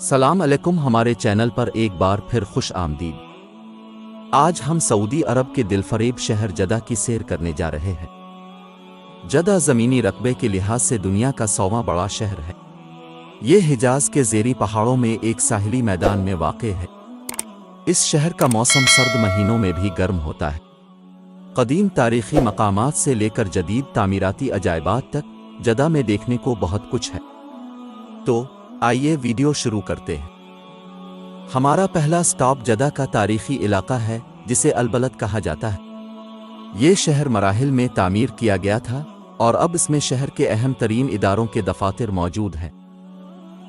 सलाम अलैकुम, हमारे चैनल पर एक बार फिर खुश आमदीद। आज हम सऊदी अरब के दिलफरेब शहर जदा की सैर करने जा रहे हैं। जदा ज़मीनी रकबे के लिहाज से दुनिया का 100वां बड़ा शहर है। ये हिजाज के ज़ेरी पहाड़ों में एक साहिली मैदान में वाक़े है। इस शहर का मौसम सर्द महीनों में भी गर्म होता है। क़दीम तारीख़ी मकामात से लेकर जदीद तामीराती अजायबात तक जदा में देखने को बहुत कुछ है। तो आइए वीडियो शुरू करते हैं। हमारा पहला स्टॉप जदा का तारीख़ी इलाका है जिसे अलबलद कहा जाता है। ये शहर मराहिल में तामीर किया गया था और अब इसमें शहर के अहम तरीन इदारों के दफातर मौजूद हैं।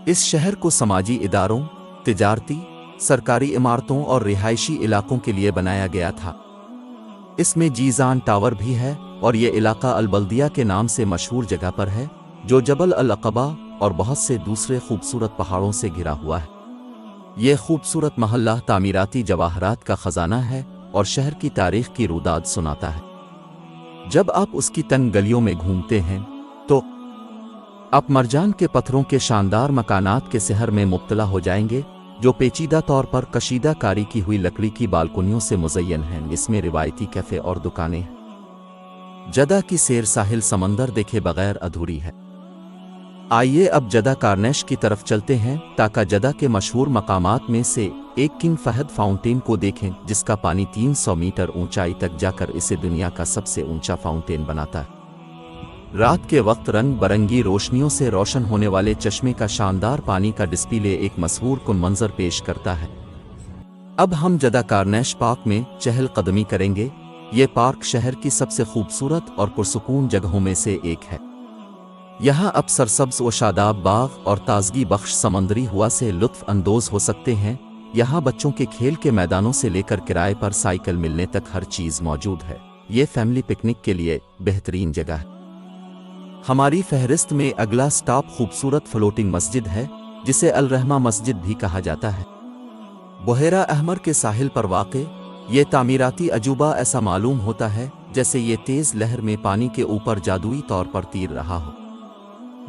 इस शहर को समाजी इदारों, तिजारती, सरकारी इमारतों और रिहायशी इलाकों के लिए बनाया गया था। इसमें जीज़ान टावर भी है और ये इलाका अलबल्दिया के नाम से मशहूर जगह पर है, जो जबल अल अक़बा और बहुत से दूसरे खूबसूरत पहाड़ों से घिरा हुआ है। ये खूबसूरत महल्ला तामीराती जवाहरात का ख़जाना है और शहर की तारीख़ की रुदाद सुनाता है। जब आप उसकी तंग गलियों में घूमते हैं तो आप मरजान के पत्थरों के शानदार मकानात के सहर में मुब्तला हो जाएंगे, जो पेचीदा तौर पर कशीदा कारी की हुई लकड़ी की बालकोनियों से मुज़य्यन हैं। इसमें रिवायती कैफ़े और दुकानें हैं। जदा की सैर साहिल समंदर देखे बगैर अधूरी है। आइए अब जदा कार्नेश की तरफ चलते हैं ताकि जदा के मशहूर मकामात में से एक किंग फहद फाउंटेन को देखें, जिसका पानी 300 मीटर ऊंचाई तक जाकर इसे दुनिया का सबसे ऊंचा फाउंटेन बनाता है। रात के वक्त रंग बरंगी रोशनियों से रोशन होने वाले चश्मे का शानदार पानी का डिस्प्ले एक मशहूर कुन मंजर पेश करता है। अब हम जदा कार्नेश पार्क में चहल कदमी करेंगे। ये पार्क शहर की सबसे खूबसूरत और पुरसुकून जगहों में से एक है। यहाँ अब सरसब्ज़ व शादाब बाग और ताजगी बख्श समंदरी हवा से लुत्फ़ अंदोज़ हो सकते हैं। यहाँ बच्चों के खेल के मैदानों से लेकर किराए पर साइकिल मिलने तक हर चीज़ मौजूद है। ये फैमिली पिकनिक के लिए बेहतरीन जगह है। हमारी फहरिस्त में अगला स्टॉप खूबसूरत फ्लोटिंग मस्जिद है, जिसे अल रहमा मस्जिद भी कहा जाता है। बुहेरा अहमर के साहिल पर वाक़े ये तामीराती अजूबा ऐसा मालूम होता है जैसे ये तेज़ लहर में पानी के ऊपर जादुई तौर पर तीर रहा हो।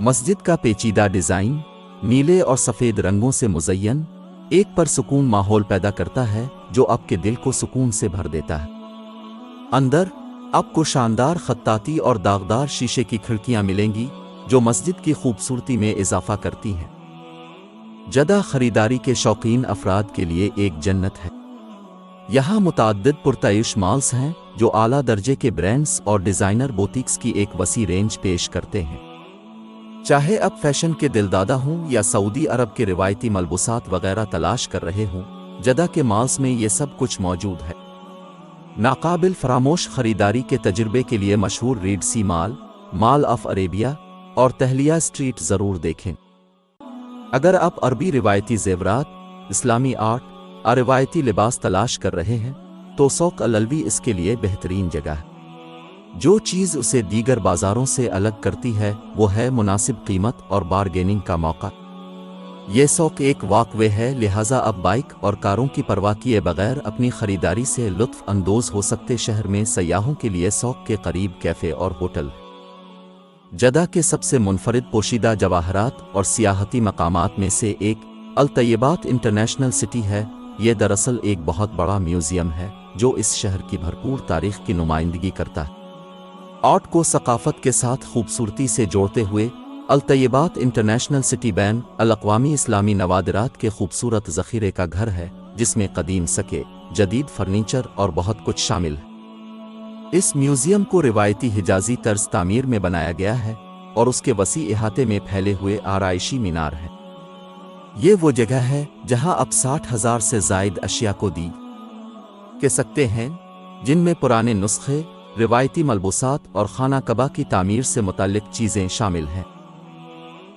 मस्जिद का पेचीदा डिज़ाइन नीले और सफ़ेद रंगों से मुज़य्यन एक परसुकून माहौल पैदा करता है, जो आपके दिल को सुकून से भर देता है। अंदर आपको शानदार खत्ताती और दागदार शीशे की खिड़कियां मिलेंगी, जो मस्जिद की खूबसूरती में इजाफा करती हैं। जदा खरीदारी के शौकीन अफराद के लिए एक जन्नत है। यहाँ मुताद्दिद पुरतायुश मॉल्स हैं, जो आला दर्जे के ब्रांड्स और डिज़ाइनर बोutiques की एक वसी रेंज पेश करते हैं। चाहे अब फैशन के दिलदादा हों या सऊदी अरब के रिवायती मलबूसात वगैरह तलाश कर रहे हों, जदा के मॉल्स में ये सब कुछ मौजूद है। नाकाबिल फरामोश खरीदारी के तजुर्बे के लिए मशहूर Red Sea Mall, Mall of Arabia और तहलिया स्ट्रीट ज़रूर देखें। अगर आप अरबी रिवायती ज़ेवरात, इस्लामी आर्ट और रिवायती लिबास तलाश कर रहे हैं तो सौक अल-अलवी इसके लिए बेहतरीन जगह है। जो चीज़ उसे दीगर बाज़ारों से अलग करती है वो है मुनासिब कीमत और बारगेनिंग का मौका। ये सौक एक वॉकवे है, लिहाजा अब बाइक और कारों की परवाह किए बगैर अपनी ख़रीदारी से लुत्फ़ अंदोज़ हो सकते। शहर में सयाहों के लिए सौक के करीब कैफ़े और होटल। जदा के सबसे मुनफरिद पोशीदा जवाहरात और सियाहती मकामात में से एक अल तैयबात इंटरनेशनल सिटी है। ये दरअसल एक बहुत बड़ा म्यूज़ियम है जो इस शहर की भरपूर तारीख़ की नुमाइंदगी करता है। आर्ट को सकाफ़त के साथ खूबसूरती से जोड़ते हुए अल तैयबात इंटरनेशनल सिटी बैन अल-अक़वामी इस्लामी नवादिरात के खूबसूरत ज़ख़ीरे का घर है, जिसमें क़दीम सके, जदीद फर्नीचर और बहुत कुछ शामिल है। इस म्यूज़ियम को रिवायती हिजाज़ी तर्ज तामीर में बनाया गया है और उसके वसी इहाते में फैले हुए आराइशी मीनार है। ये वो जगह है जहाँ आप 60,000 से ज़ायद अशिया को दी के सकते हैं, जिनमें पुराने नुस्खे, रिवायती मलबूसात और खाना कबा की तामीर से मुताल्लिक़ चीज़ें शामिल हैं।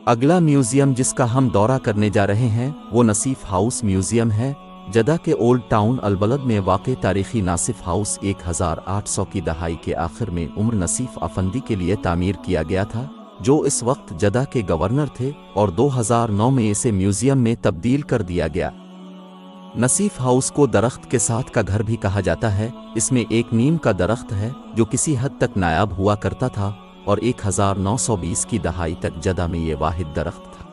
अगला म्यूज़ियम जिसका हम दौरा करने जा रहे हैं वो नसीफ हाउस म्यूज़ियम है। जदा के ओल्ड टाउन अलबलद में वाक़े तारीख़ी नासिफ हाउस 1800 की दहाई के आखिर में उम्र नसीफ अफंदी के लिए तामीर किया गया था, जो इस वक्त जदा के गवर्नर थे, और 2009 में इसे म्यूज़ियम में तब्दील कर दिया गया। नसीफ हाउस को दरख्त के साथ का घर भी कहा जाता है। इसमें एक नीम का दरख्त है जो किसी हद तक नायाब हुआ करता था और 1920 की दहाई तक जदा में ये वाहिद दरख्त था।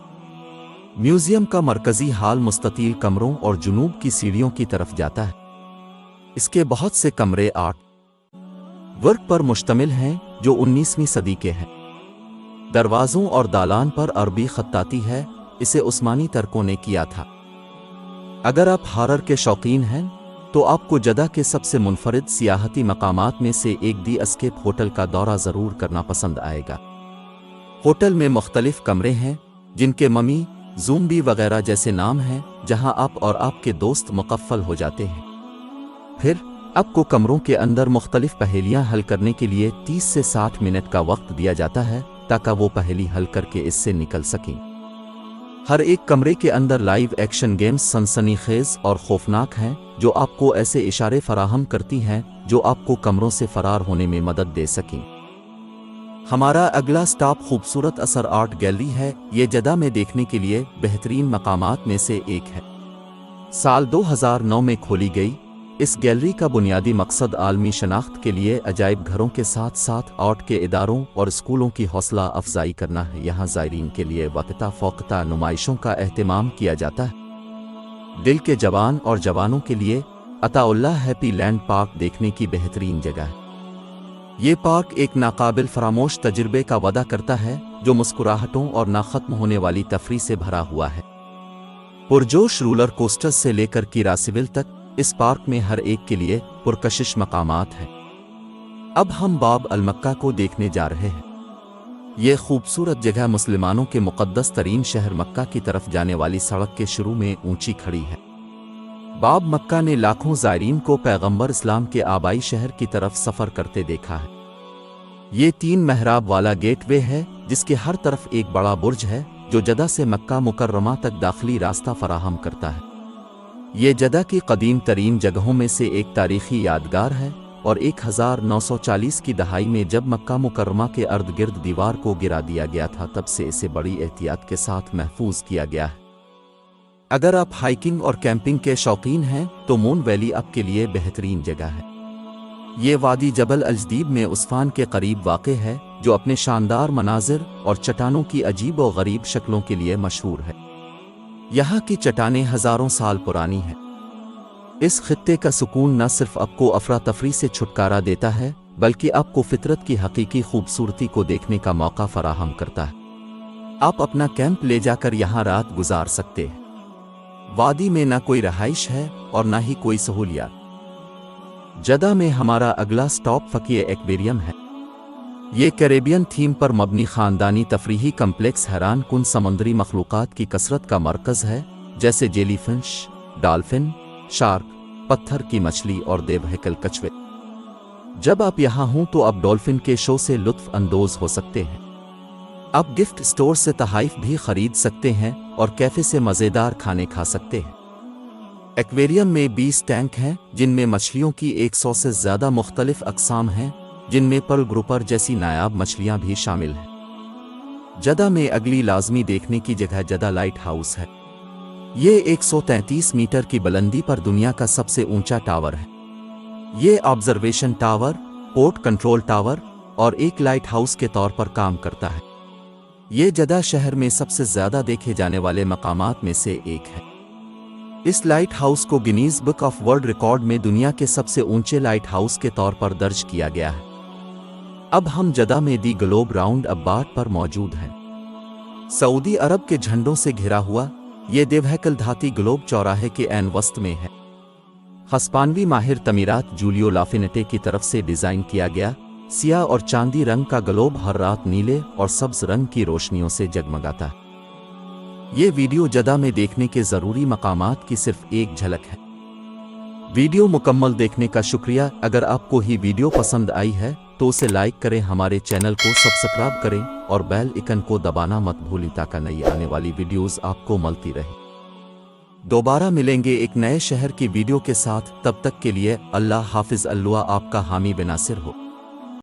म्यूजियम का मरकजी हाल मुस्ततील कमरों और जुनूब की सीढ़ियों की तरफ जाता है। इसके बहुत से कमरे आर्ट वर्क पर मुश्तमिल हैं जो 19वीं सदी के हैं। दरवाज़ों और दालान पर अरबी खत्ताती है, इसे उस्मानी तर्कों ने किया था। अगर आप हॉरर के शौकीन हैं तो आपको जदा के सबसे मुनफरिद सियाहती मकामात में से एक दी एस्केप होटल का दौरा ज़रूर करना पसंद आएगा। होटल में मुख्तलिफ कमरे हैं जिनके ममी, ज़ूम्बी वगैरह जैसे नाम हैं, जहां आप और आपके दोस्त मुकफ्फल हो जाते हैं। फिर आपको कमरों के अंदर मुख्तलिफ पहेलियां हल करने के लिए 30 से 60 मिनट का वक्त दिया जाता है ताकि वो पहेली हल करके इससे निकल सकें। हर एक कमरे के अंदर लाइव एक्शन गेम्स सनसनीखेज और खौफनाक हैं जो आपको ऐसे इशारे फराहम करती हैं जो आपको कमरों से फरार होने में मदद दे सकें। हमारा अगला स्टॉप खूबसूरत असर आर्ट गैलरी है। ये जदा में देखने के लिए बेहतरीन मकामात में से एक है। साल 2009 में खोली गई इस गैलरी का बुनियादी मकसद आलमी शनाख्त के लिए अजायब घरों के साथ साथ आर्ट के इदारों और स्कूलों की हौसला अफजाई करना है। यहाँ ज़ायरीन के लिए वक्ता फ़ौक़ता नुमाइशों का एहतमाम किया जाता है। दिल के जवान और जवानों के लिए अताउल्लाह हैप्पी लैंड पार्क देखने की बेहतरीन जगह है। ये पार्क एक नाकाबिल फरामोश तजुर्बे का वादा करता है जो मुस्कुराहटों और ना खत्म होने वाली तफरी से भरा हुआ है। पुरजोश रोलर कोस्टर्स से लेकर कीरासिविल तक इस पार्क में हर एक के लिए पुरकशिश मकामात हैं। अब हम बाब अल मक्का को देखने जा रहे हैं। ये खूबसूरत जगह मुसलमानों के मुक़द्दस तरीन शहर मक्का की तरफ जाने वाली सड़क के शुरू में ऊंची खड़ी है। बाब मक्का ने लाखों ज़ायरीन को पैगंबर इस्लाम के आबाई शहर की तरफ सफ़र करते देखा है। ये 3 मेहराब वाला गेटवे है जिसके हर तरफ एक बड़ा बुर्ज है जो जदा से मक्का मुकर्रमा तक दाखिली रास्ता फराहम करता है। ये जदा की कदीम तरीन जगहों में से एक तारीखी यादगार है और 1940 की दहाई में जब मक्का मुकर्रमा के अर्द गिर्द दीवार को गिरा दिया गया था तब से इसे बड़ी एहतियात के साथ महफूज किया गया है। अगर आप हाइकिंग और कैंपिंग के शौकीन हैं तो मून वैली आपके लिए बेहतरीन जगह है। ये वादी जबल अजदीब में उस्फान के करीब वाक़े है जो अपने शानदार मनाजिर और चट्टानों की अजीब व गरीब शक्लों के लिए मशहूर है। यहाँ की चट्टानें हज़ारों साल पुरानी हैं। इस खित्ते का सुकून न सिर्फ आपको अफरा तफरी से छुटकारा देता है बल्कि आपको फितरत की हकीकी खूबसूरती को देखने का मौका फराहम करता है। आप अपना कैंप ले जाकर यहाँ रात गुजार सकते हैं। वादी में न कोई रहाइश है और न ही कोई सहूलियात। जदा में हमारा अगला स्टॉप फकीह एक्वेरियम है। ये कैरेबियन थीम पर मबनी ख़ानदानी तफरीही कम्प्लेक्स हैरान कुन समुद्री मखलूक़ात की कसरत का मरकज़ है, जैसे जेलीफिश, डॉल्फिन, शार्क, पत्थर की मछली और देवहैकल कछुए। जब आप यहाँ हों तो आप डॉल्फिन के शो से लुत्फ़ अंदोज़ हो सकते हैं। आप गिफ्ट स्टोर से तहाइफ भी खरीद सकते हैं और कैफ़े से मज़ेदार खाने खा सकते हैं। एक्वेरियम में 20 टैंक हैं जिनमें मछलियों की 100 से ज़्यादा मुख्तलिफ अक़साम हैं, जिनमें पर्ल ग्रुपर जैसी नायाब मछलियां भी शामिल हैं। जदा में अगली लाजमी देखने की जगह जदा लाइट हाउस है। ये 133 मीटर की बुलंदी पर दुनिया का सबसे ऊंचा टावर है। ये observation tower, port control tower और एक लाइट हाउस के तौर पर काम करता है। ये जदा शहर में सबसे ज़्यादा देखे जाने वाले मकामात में से एक है। इस लाइट हाउस को Guinness book of world record में दुनिया के सबसे ऊंचे लाइट हाउस के तौर पर दर्ज किया गया है। अब हम जदा में दी ग्लोब राउंड अबाउट पर मौजूद हैं। सऊदी अरब के झंडों से घिरा हुआ ये देवहैकल धाती ग्लोब चौराहे के ऐन वस्त में है। हस्पानवी माहिर तमीरात जूलियो लाफिनेटे की तरफ से डिज़ाइन किया गया सियाह और चांदी रंग का ग्लोब हर रात नीले और सब्ज रंग की रोशनियों से जगमगाता है। ये वीडियो जदा में देखने के ज़रूरी मकामात की सिर्फ एक झलक है। वीडियो मुकम्मल देखने का शुक्रिया। अगर आपको ही वीडियो पसंद आई है तो उसे लाइक करें, हमारे चैनल को सब्सक्राइब करें और बेल आइकन को दबाना मत भूलें ताकि नई आने वाली वीडियोस आपको मिलती रहे। दोबारा मिलेंगे एक नए शहर की वीडियो के साथ। तब तक के लिए अल्लाह हाफिज़। अल्लाह आपका हामी बेनासिर हो।